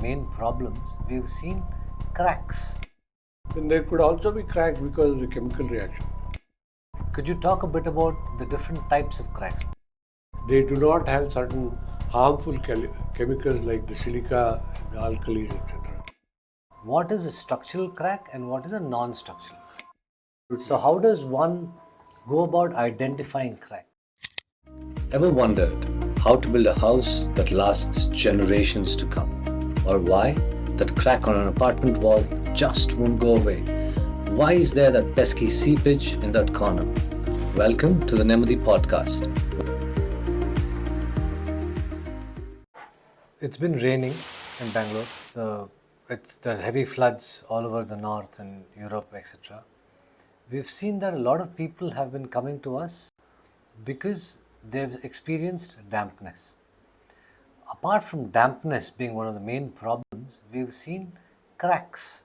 main problems, we've seen cracks. Then there could also be cracks because of the chemical reaction. Could you talk a bit about the different types of cracks? They do not have certain harmful chemicals like the silica and the alkalis, etc. What is a structural crack and what is a non-structural crack? So how does one go about identifying crack? Ever wondered how to build a house that lasts generations to come? Or why that crack on an apartment wall just won't go away? Why is there that pesky seepage in that corner? Welcome to the Nemmadi podcast. It's been raining in Bangalore. It's the heavy floods all over the north and Europe, etc. We've seen that a lot of people have been coming to us because they've experienced dampness. Apart from dampness being one of the main problems, we've seen cracks,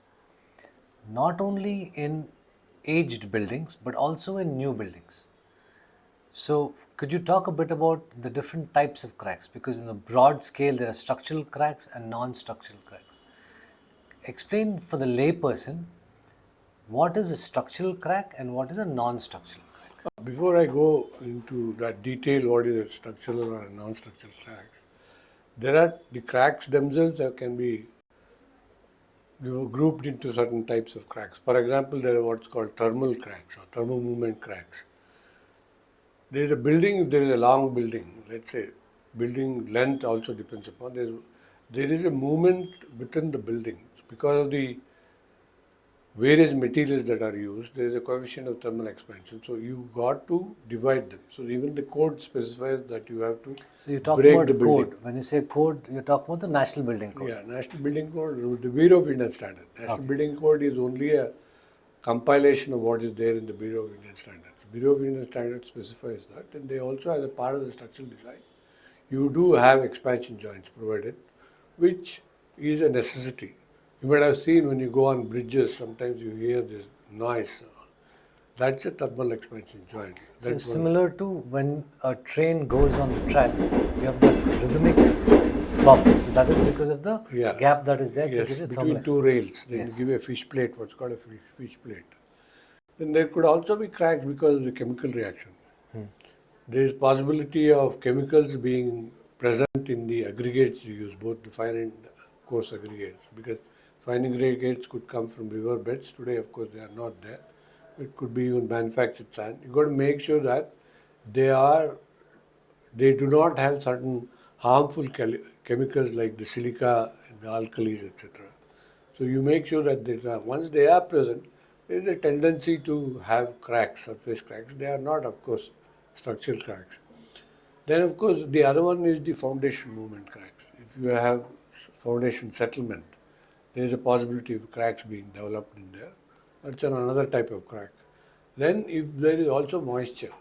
not only in aged buildings but also in new buildings. So, could you talk a bit about the different types of cracks? Because in the broad scale, there are structural cracks and non-structural cracks. Explain for the layperson what is a structural crack and what is a non-structural crack. Before I go into that detail, what is a structural or a non-structural crack, there are the cracks themselves that can be grouped into certain types of cracks. For example, there are what's called thermal cracks or thermal movement cracks. There is a building, if there is a long building, let's say building length also depends upon, there is a movement within the building. Because of the various materials that are used, there is a coefficient of thermal expansion. So you got to divide them. So even the code specifies that you have to So you're talking break about the building. code. When you say code, you're talking about the National Building Code. Yeah, National Building Code, the Bureau of Indian Standards. National Building Code is only a compilation of what is there in the Bureau of Indian Standards. Bureau of Indian Standards specifies that, and they also, as a part of the structural design, you do have expansion joints provided, which is a necessity. You might have seen when you go on bridges, sometimes you hear this noise. That's a thermal expansion joint. So That's similar to when a train goes on the tracks, you have that rhythmic bump. So that is because of the gap that is there. Yes, between two rails. Then you give a fish plate, what's called a fish plate. Then there could also be cracks because of the chemical reaction. There is possibility of chemicals being present in the aggregates you use, both the fine and coarse aggregates, because fine aggregates could come from river beds. Today, of course, they are not there. It could be even manufactured sand. You got to make sure that they do not have certain harmful chemicals like the silica and the alkalis, etc. So you make sure that once they are present, there is a tendency to have cracks, surface cracks. They are not, of course, structural cracks. Then, of course, the other one is the foundation movement cracks. If you have foundation settlement, there is a possibility of cracks being developed in there. That's another type of crack. Then, if there is also moisture,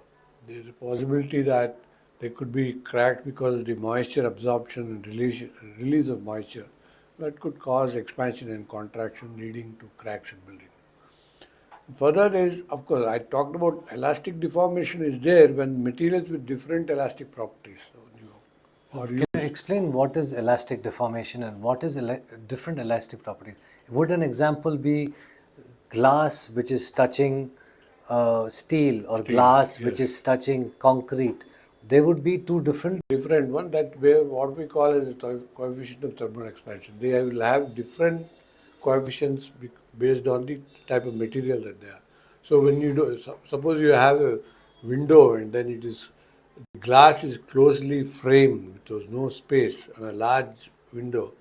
there is a possibility that there could be cracks because of the moisture absorption and release of moisture that could cause expansion and contraction leading to cracks in building. Further, there is, of course, I talked about elastic deformation is there when materials with different elastic properties. Can you explain what is elastic deformation and what is different elastic properties? Would an example be glass which is touching steel or glass which is touching concrete? There would be two different one that where what we call as a coefficient of thermal expansion. They will have different coefficients based on the type of material that they are. So when you do, suppose you have a window and then the glass is closely framed, there's no space on a large window,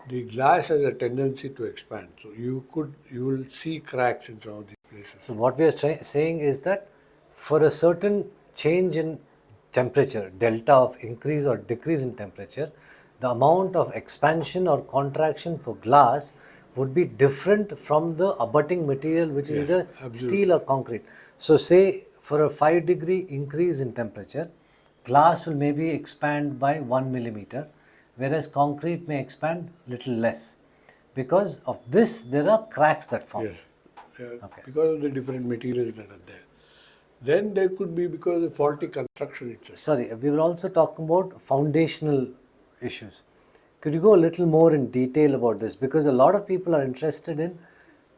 the glass has a tendency to expand. So you will see cracks in some of these places. So what we are saying is that for a certain change in temperature, delta of increase or decrease in temperature, the amount of expansion or contraction for glass would be different from the abutting material, which is either steel or concrete. So say for a 5-degree increase in temperature, glass will maybe expand by 1 millimeter, whereas concrete may expand little less. Because of this, there are cracks that form. Yes. Because of the different materials that are there. Then there could be because of faulty construction itself. Sorry, we were also talking about foundational issues. Could you go a little more in detail about this? Because a lot of people are interested in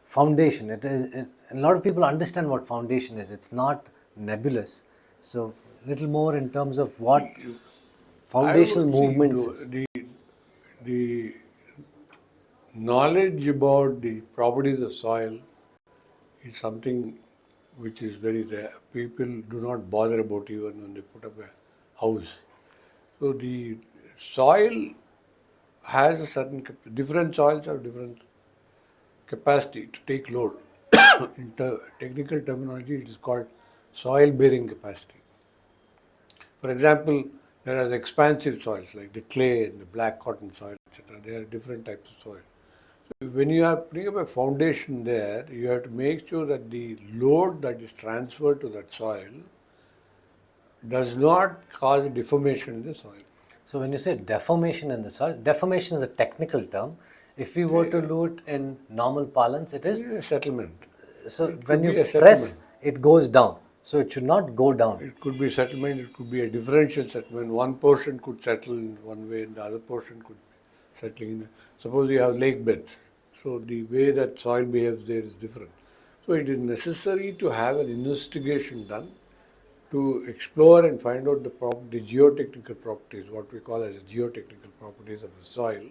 foundation. A lot of people understand what foundation is. It's not nebulous. So, little more in terms of what I foundational would see movements is. the knowledge about the properties of soil is something which is very rare. People do not bother about even when they put up a house. So the soil has a certain different soils have different capacity to take load. In technical terminology, it is called soil bearing capacity. For example, there are expansive soils like the clay and the black cotton soil, etc. There are different types of soil. So when you are putting up a foundation there, you have to make sure that the load that is transferred to that soil does not cause deformation in the soil. So, when you say deformation in the soil, deformation is a technical term. If we were to do it in normal parlance, it is A settlement. so It when could you be a settlement. press, it goes down. So, it should not go down. It could be settlement, it could be a differential settlement. One portion could settle in one way and the other portion could be settling in. Suppose you have lake beds. So the way that soil behaves there is different. So it is necessary to have an investigation done to explore and find out the geotechnical properties, what we call as geotechnical properties of the soil,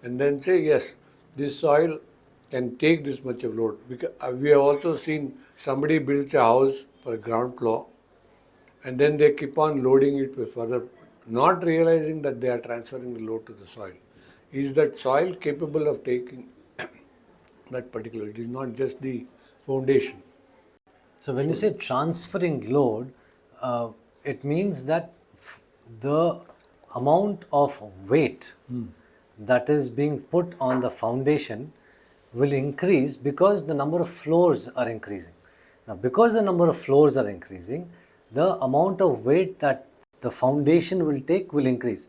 and then say, yes, this soil can take this much of load. Because we have also seen somebody builds a house for a ground floor, and then they keep on loading it with further, not realizing that they are transferring the load to the soil. Is that soil capable of taking that particular? It is not just the foundation. So, when you say transferring load, it means that the amount of weight that is being put on the foundation will increase because the number of floors are increasing. Now, because the number of floors are increasing, the amount of weight that the foundation will take will increase.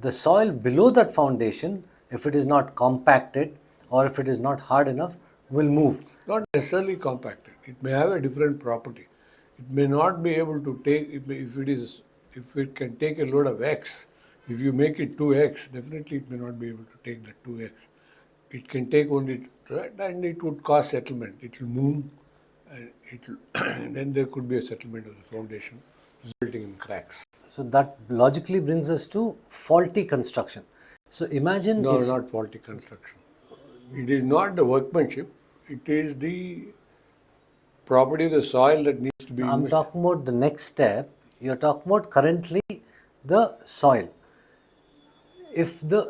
The soil below that foundation, if it is not compacted or if it is not hard enough, will move. Not necessarily compacted. It may have a different property. It may not be able to take, if it can take a load of X, if you make it 2X, definitely it may not be able to take that 2X. It can take only that, and it would cause settlement. It will move, and then there could be a settlement of the foundation, resulting in cracks. So that logically brings us to faulty construction. So imagine No, if not faulty construction. It is not the workmanship. It is the property of the soil that needs to be I'm invested. talking about the next step, you're talking about currently the soil. If the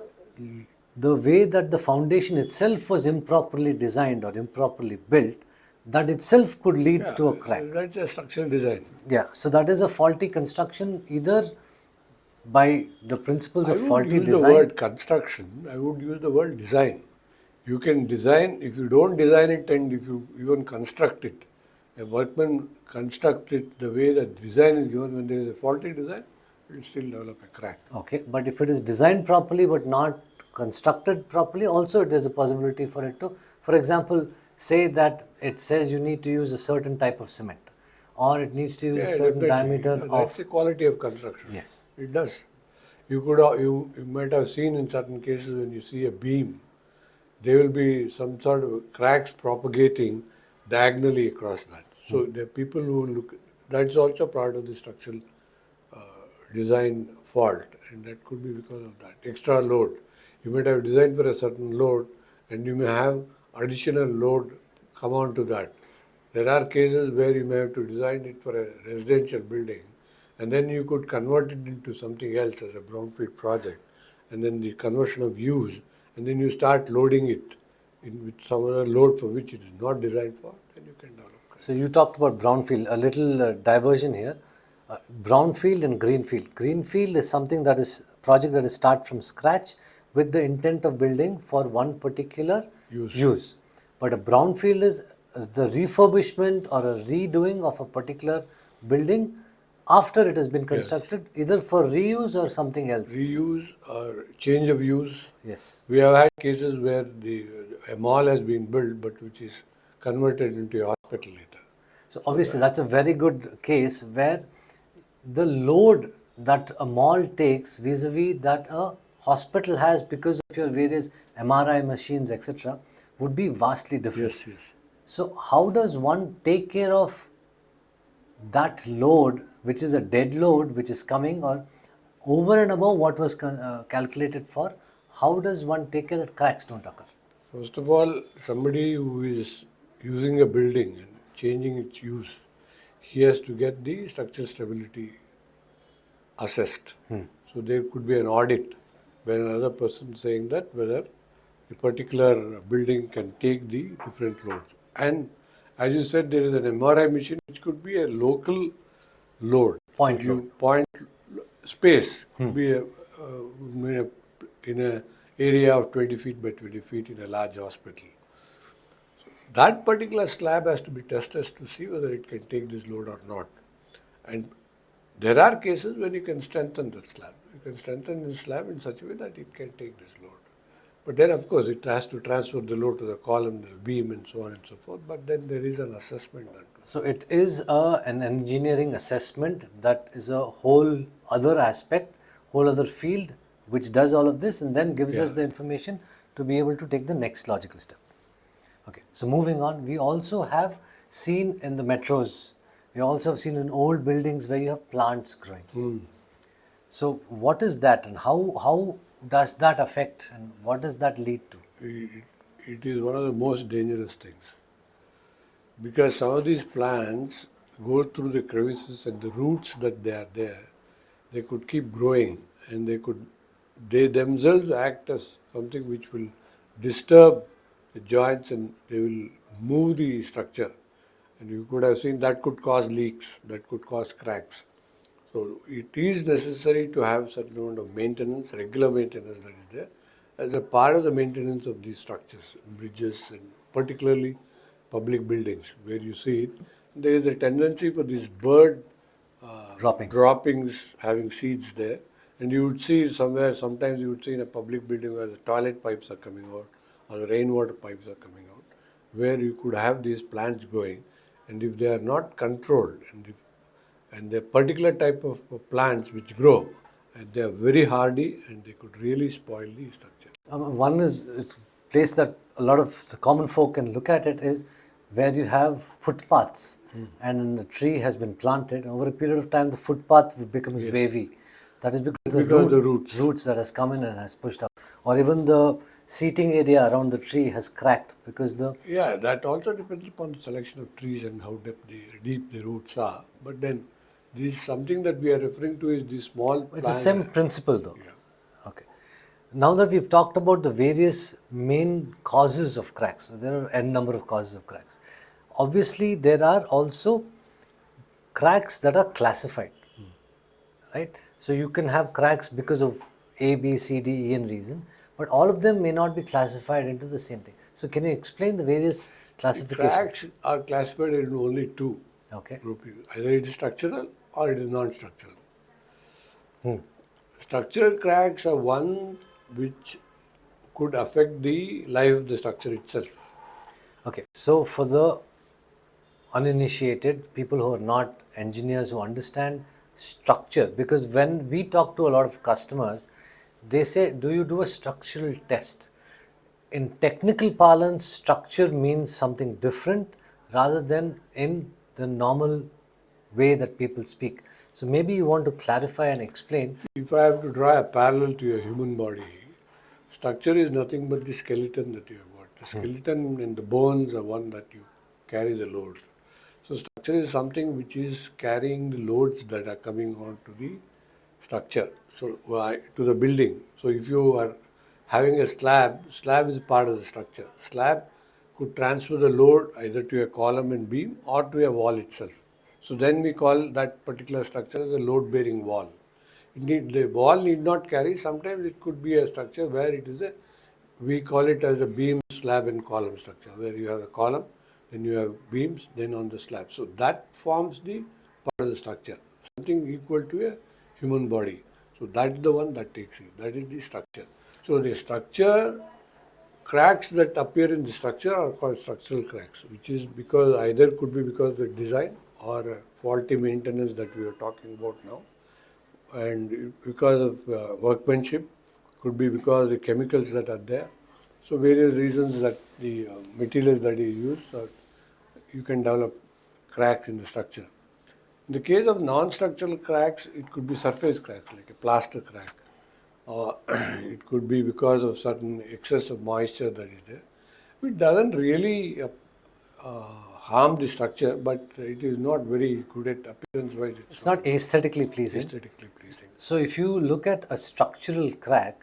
way that the foundation itself was improperly designed or improperly built, that itself could lead Yeah, to a crack. that's a structural design. Yeah, so that is a faulty construction either by the principles I of would faulty use the design. word construction. I would use the word design. You can design, if you don't design it and if you even construct it, a workman constructs it the way that design is given. When there is a faulty design, it will still develop a crack. Okay, but if it is designed properly but not constructed properly, also there is a possibility for it to, for example, say that it says you need to use a certain type of cement or it needs to use a Yeah, certain definitely. diameter That's of, the quality of construction. yes. It does. You might have seen in certain cases when you see a beam, there will be some sort of cracks propagating diagonally across that. So the people who look, that's also part of the structural design fault, and that could be because of that extra load. You might have designed for a certain load, and you may have additional load come on to that. There are cases where you may have to design it for a residential building, and then you could convert it into something else as a brownfield project, and then the conversion of use, and then you start loading it in with some other load for which it is not designed for, then you can develop. So you talked about brownfield, a little diversion here. Brownfield and greenfield. Greenfield is something that is project that is start from scratch with the intent of building for one particular use. But a brownfield is the refurbishment or a redoing of a particular building after it has been constructed, either for reuse or something else. Reuse or change of use. Yes. We have had cases where a mall has been built, but which is converted into a hospital later. So obviously that's a very good case where the load that a mall takes vis-a-vis that a hospital has because of your various MRI machines, etc., would be vastly different. Yes, yes. So, how does one take care of that load, which is a dead load, which is coming, or over and above what was calculated for? How does one take care that cracks don't occur? First of all, somebody who is using a building and changing its use, he has to get the structural stability assessed. So there could be an audit where another person saying that whether a particular building can take the different loads. And as you said, there is an MRI machine which could be a local load. So Point load. you point space could be in a area of 20 feet by 20 feet in a large hospital. That particular slab has to be tested to see whether it can take this load or not. And there are cases when you can strengthen the slab. You can strengthen the slab in such a way that it can take this load. But then, of course, it has to transfer the load to the column, the beam, and so on and so forth. But then there is an assessment done. So it is an engineering assessment that is a whole other aspect, whole other field, which does all of this and then gives us the information to be able to take the next logical step. Okay, so moving on, we also have seen in the metros, we also have seen in old buildings where you have plants growing. So what is that, and how does that affect, and what does that lead to? It is one of the most dangerous things because some of these plants go through the crevices and the roots that they are there, they could keep growing and they themselves act as something which will disturb the joints and they will move the structure. And you could have seen that could cause leaks, that could cause cracks. So it is necessary to have certain amount of maintenance, regular maintenance that is there, as a part of the maintenance of these structures, bridges, and particularly public buildings, where you see it. There is a tendency for these bird droppings having seeds there, and you would see somewhere. Sometimes you would see in a public building where the toilet pipes are coming out or the rainwater pipes are coming out, where you could have these plants going, and if they are not controlled, and the particular type of plants which grow, and they are very hardy and they could really spoil the structure. One is it's a place that a lot of the common folk can look at it is where you have footpaths and a tree has been planted. Over a period of time, the footpath becomes wavy. That is because The roots that has come in and has pushed up. Or even the seating area around the tree has cracked because the... Yeah, that also depends upon the selection of trees and how deep the roots are. But then, this is something that we are referring to is the small It's the same principle though. Yeah. Okay. Now that we've talked about the various main causes of cracks, so there are n number of causes of cracks. Obviously, there are also cracks that are classified, right? So you can have cracks because of A, B, C, D, E and reason, but all of them may not be classified into the same thing. So can you explain the various classifications? Cracks are classified into only two Okay. groupings. Either it is structural or it is non-structural. Structural cracks are one which could affect the life of the structure itself. Okay. So for the uninitiated, people who are not engineers who understand structure, because when we talk to a lot of customers, they say, do you do a structural test? In technical parlance, structure means something different rather than in the normal way that people speak. So maybe you want to clarify and explain. If I have to draw a parallel to your human body, structure is nothing but the skeleton that you have got. The skeleton and the bones are one that you carry the load. So structure is something which is carrying the loads that are coming onto the structure, so to the building. So if you are having a slab is part of the structure. Slab could transfer the load either to a column and beam or to a wall itself. So then we call that particular structure as a load-bearing wall. The wall need not carry. Sometimes it could be a structure where it is we call it as a beam, slab and column structure, where you have a column, then you have beams, then on the slab. So that forms the part of the structure, something equal to a human body. So that is the one that takes it. That is the structure. So the structure cracks that appear in the structure are called structural cracks, which is because either could be because of the design or faulty maintenance that we are talking about now, and because of workmanship Could be because of the chemicals that are there. So various reasons that the materials that is used, you can develop cracks in the structure. In the case of non-structural cracks, it could be surface cracks like a plaster crack, or it could be because of certain excess of moisture that is there. It doesn't really harm the structure, but it is not very good at appearance-wise. It's not aesthetically pleasing. aesthetically pleasing. So if you look at a structural crack,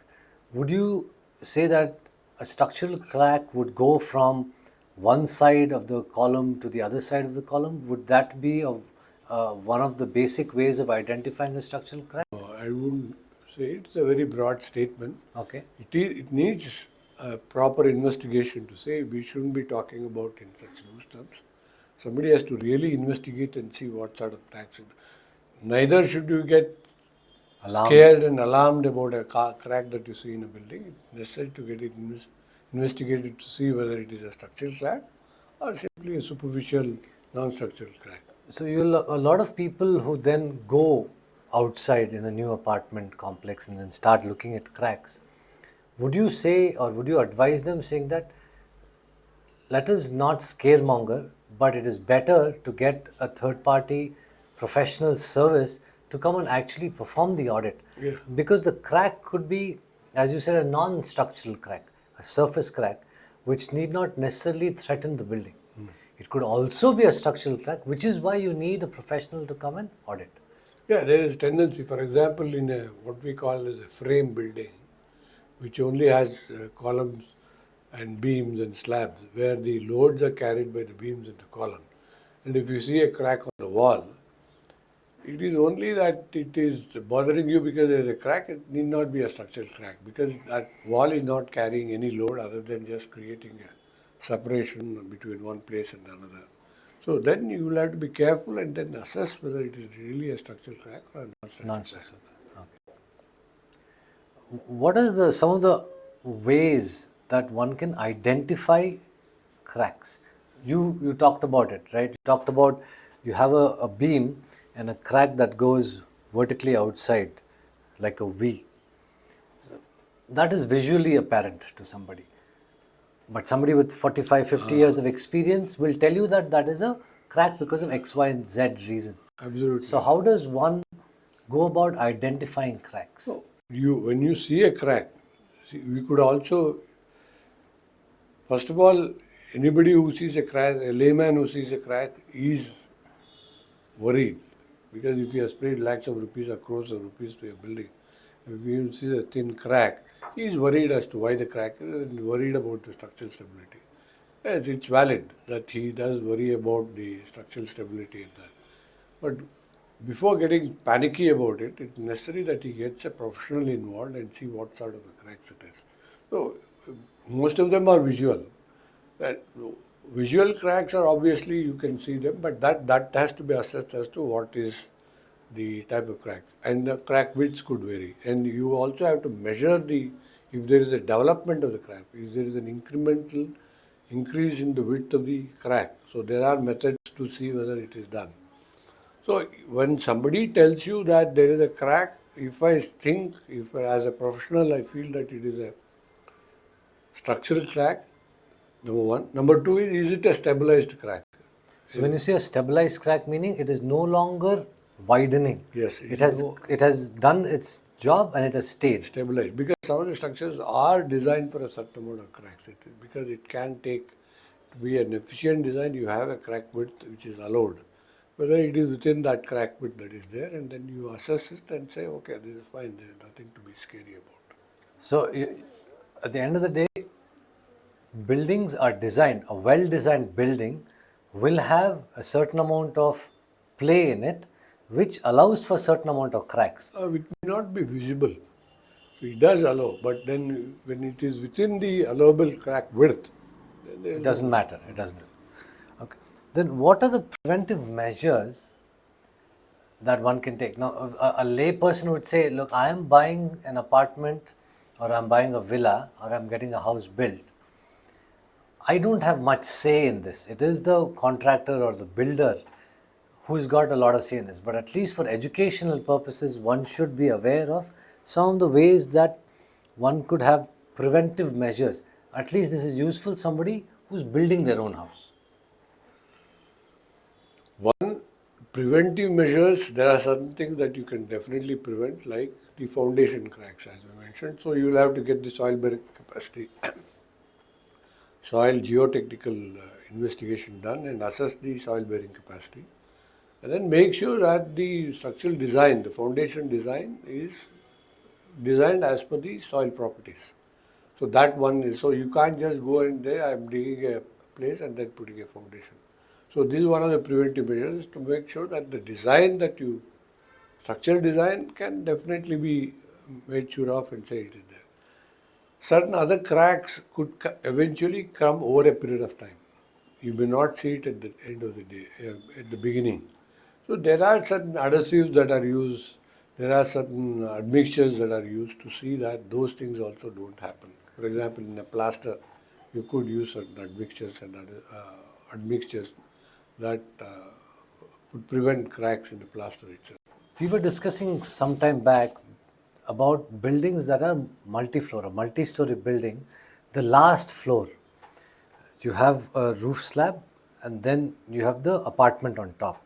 would you say that a structural crack would go from one side of the column to the other side of the column? Would that be one of the basic ways of identifying a structural crack? I wouldn't say it's a very broad statement. Okay. It needs proper investigation to say. We shouldn't be talking about in such loose terms. Somebody has to really investigate and see what sort of cracks. Neither should you get scared and alarmed about a crack that you see in a building. It's necessary to get it investigated to see whether it is a structural crack or simply a superficial non-structural crack. So a lot of people who then go outside in a new apartment complex and then start looking at cracks, would you say or would you advise them saying that let us not scaremonger, but it is better to get a third party professional service to come and actually perform the audit? Yeah. Because the crack could be, as you said, a non-structural crack, a surface crack, which need not necessarily threaten the building. It could also be a structural crack, which is why you need a professional to come and audit. Yeah, there is tendency, for example, in what we call as a frame building, which only has columns and beams and slabs, where the loads are carried by the beams and the column. And if you see a crack on the wall, it is only that it is bothering you because there is a crack. It need not be a structural crack because that wall is not carrying any load other than just creating a separation between one place and another. So then you will have to be careful and then assess whether it is really a structural crack or a non-structural crack. Non-structural. Okay. What are some of the ways that one can identify cracks? You talked about it, right? You talked about you have a beam and a crack that goes vertically outside like a V. That is visually apparent to somebody. But somebody with 45, 50 years of experience will tell you that that is a crack because of X, Y, and Z reasons. Absolutely. So how does one go about identifying cracks? So when you see a crack, we could also, first of all, anybody who sees a crack, a layman who sees a crack is worried. Because if you have paid lakhs of rupees or crores of rupees to a building, if you see a thin crack, he is worried as to why the crack is and worried about the structural stability. Yes, it's valid that he does worry about the structural stability in that. But before getting panicky about it, it's necessary that he gets a professional involved and see what sort of a cracks it is. So most of them are visual. Visual cracks are obviously you can see them, but that has to be assessed as to what is the type of crack, and the crack widths could vary. And you also have to measure if there is a development of the crack, if there is an incremental increase in the width of the crack. So there are methods to see whether it is done. So when somebody tells you that there is a crack, if as a professional I feel that it is a structural crack, number one. Number two is it a stabilized crack? So when you say a stabilized crack, meaning it is no longer widening. Yes. It has done its job and it has stayed. Stabilized. Because some of the structures are designed for a certain amount of cracks. Because it can take, to be an efficient design, you have a crack width which is allowed. Whether it is within that crack width that is there, and then you assess it and say, okay, this is fine, there is nothing to be scary about. So at the end of the day, buildings are designed, a well-designed building will have a certain amount of play in it, which allows for a certain amount of cracks. It may not be visible. So it does allow, but then when it is within the allowable crack width, It doesn't matter. It doesn't. Okay. Then what are the preventive measures that one can take? Now, a lay person would say, look, I am buying an apartment or I'm buying a villa or I'm getting a house built. I don't have much say in this. It is the contractor or the builder who's got a lot of say in this. But at least for educational purposes, one should be aware of some of the ways that one could have preventive measures. At least this is useful somebody who's building their own house. One, preventive measures, there are certain things that you can definitely prevent, like the foundation cracks, as we mentioned. So you will have to get the soil bearing capacity, soil geotechnical investigation done and assess the soil bearing capacity. And then make sure that the structural design, the foundation design, is designed as per the soil properties. So that one is, so you can't just go in there, I'm digging a place and then putting a foundation. So this is one of the preventive measures to make sure that the design that you, structural design can definitely be made sure of and say it is there. Certain other cracks could eventually come over a period of time. You may not see it at the end of the day, at the beginning. So there are certain adhesives that are used, there are certain admixtures that are used to see that those things also don't happen. For example, in a plaster, you could use certain admixtures and admixtures that would prevent cracks in the plaster itself. We were discussing some time back about buildings that are multi-floor, a multi-story building. The last floor, you have a roof slab and then you have the apartment on top.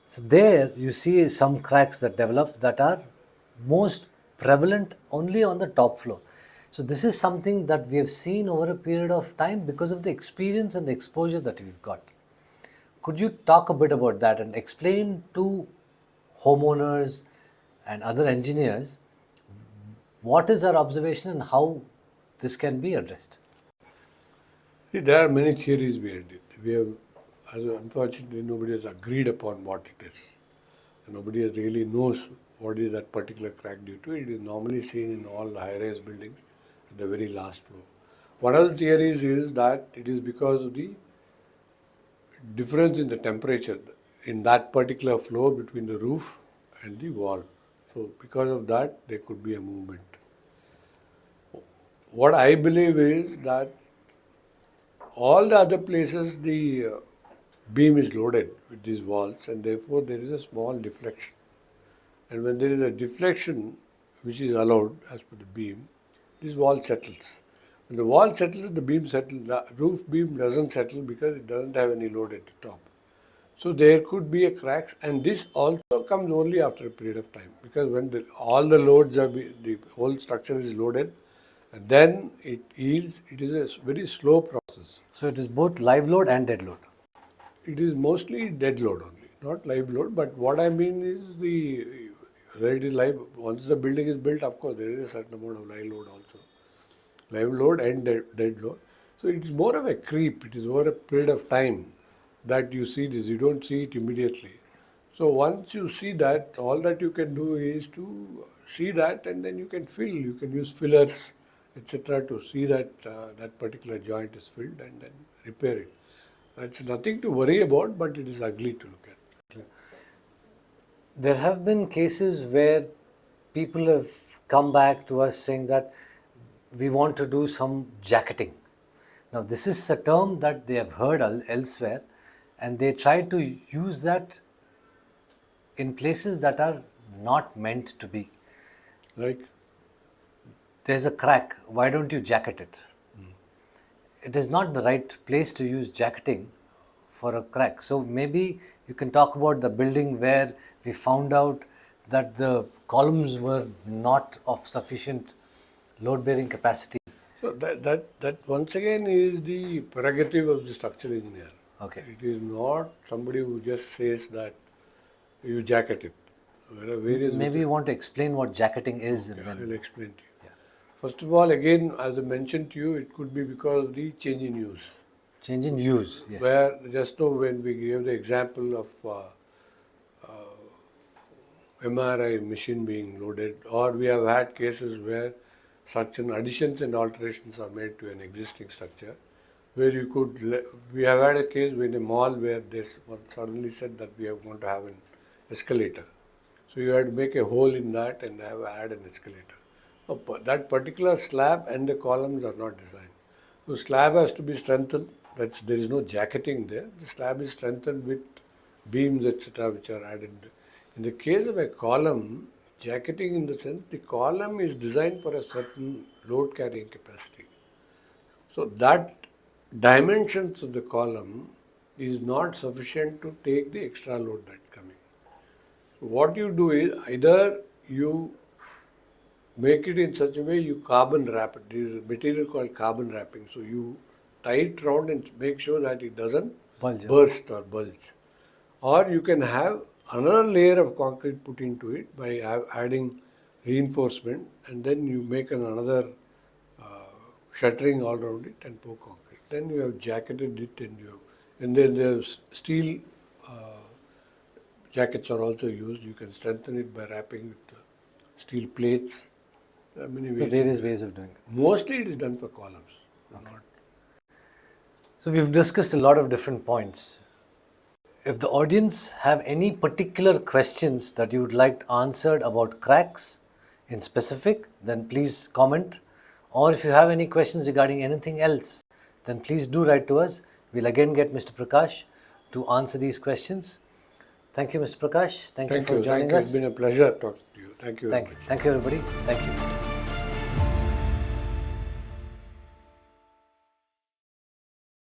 So there you see some cracks that develop that are most prevalent only on the top floor. So this is something that we have seen over a period of time because of the experience and the exposure that we've got. Could you talk a bit about that and explain to homeowners and other engineers what is our observation and how this can be addressed? See, there are many theories behind it. We have, unfortunately, nobody has agreed upon what it is. And nobody really knows what is that particular crack due to. It is normally seen in all the high-rise buildings at the very last floor. One of the theories is that it is because of the difference in the temperature in that particular floor between the roof and the wall. So because of that, there could be a movement. What I believe is that all the other places the beam is loaded with these walls and therefore there is a small deflection. And when there is a deflection which is allowed as per the beam, this wall settles. When the wall settles, the beam settles. The roof beam doesn't settle because it doesn't have any load at the top. So there could be a crack, and this also comes only after a period of time because when all the loads are, the whole structure is loaded, and then it yields. It is a very slow process. So it is both live load and dead load. It is mostly dead load only, not live load. But what I mean is whether it is live. Once the building is built, of course, there is a certain amount of live load also, live load and dead load. So it is more of a creep. It is over a period of time that you see this. You don't see it immediately. So once you see that, all that you can do is to see that, and then you can fill. You can use fillers, etc., to see that that particular joint is filled, and then repair it. It's nothing to worry about, but it is ugly to look at. There have been cases where people have come back to us saying that we want to do some jacketing. Now, this is a term that they have heard elsewhere, and they try to use that in places that are not meant to be. Like, There's a crack, why don't you jacket it? It is not the right place to use jacketing for a crack. So maybe you can talk about the building where we found out that the columns were not of sufficient load bearing capacity. so that once again is the prerogative of the structural engineer. Okay. It is not somebody who just says that you jacket it. There are various. Maybe you want to explain what jacketing is. Okay, And I then, will explain to you. First of all, again, as I mentioned to you, it could be because of the change in use. change in use. Yes. Where just now when we gave the example of MRI machine being loaded, or we have had cases where certain additions and alterations are made to an existing structure, where you could, we have had a case in a mall where there's one suddenly said that we are going to have an escalator. So you had to make a hole in that and add an escalator. That particular slab and the columns are not designed. So slab has to be strengthened. There is no jacketing there. The slab is strengthened with beams, etc., which are added. In the case of a column, jacketing in the sense the column is designed for a certain load carrying capacity. So that dimensions of the column is not sufficient to take the extra load that's coming. So what you do is either you make it in such a way you carbon wrap it. There is a material called carbon wrapping. So you tie it round and make sure that it doesn't Bulge. burst or bulge. Or you can have another layer of concrete put into it by adding reinforcement, and then you make another shuttering all around it and pour concrete. Then you have jacketed it, and then there's steel jackets are also used. You can strengthen it by wrapping with steel plates. There are many So ways. various ways of doing it. Mostly it is done for columns. Not So we've discussed a lot of different points. If the audience have any particular questions that you would like answered about cracks in specific, then please comment. Or if you have any questions regarding anything else, then please do write to us. We'll again get Mr. Prakash to answer these questions. Thank you, Mr. Prakash. Thank you for joining Thank you. us. It's been a pleasure talking to you. Thank you very Thank you. much. Thank you, everybody. Thank you.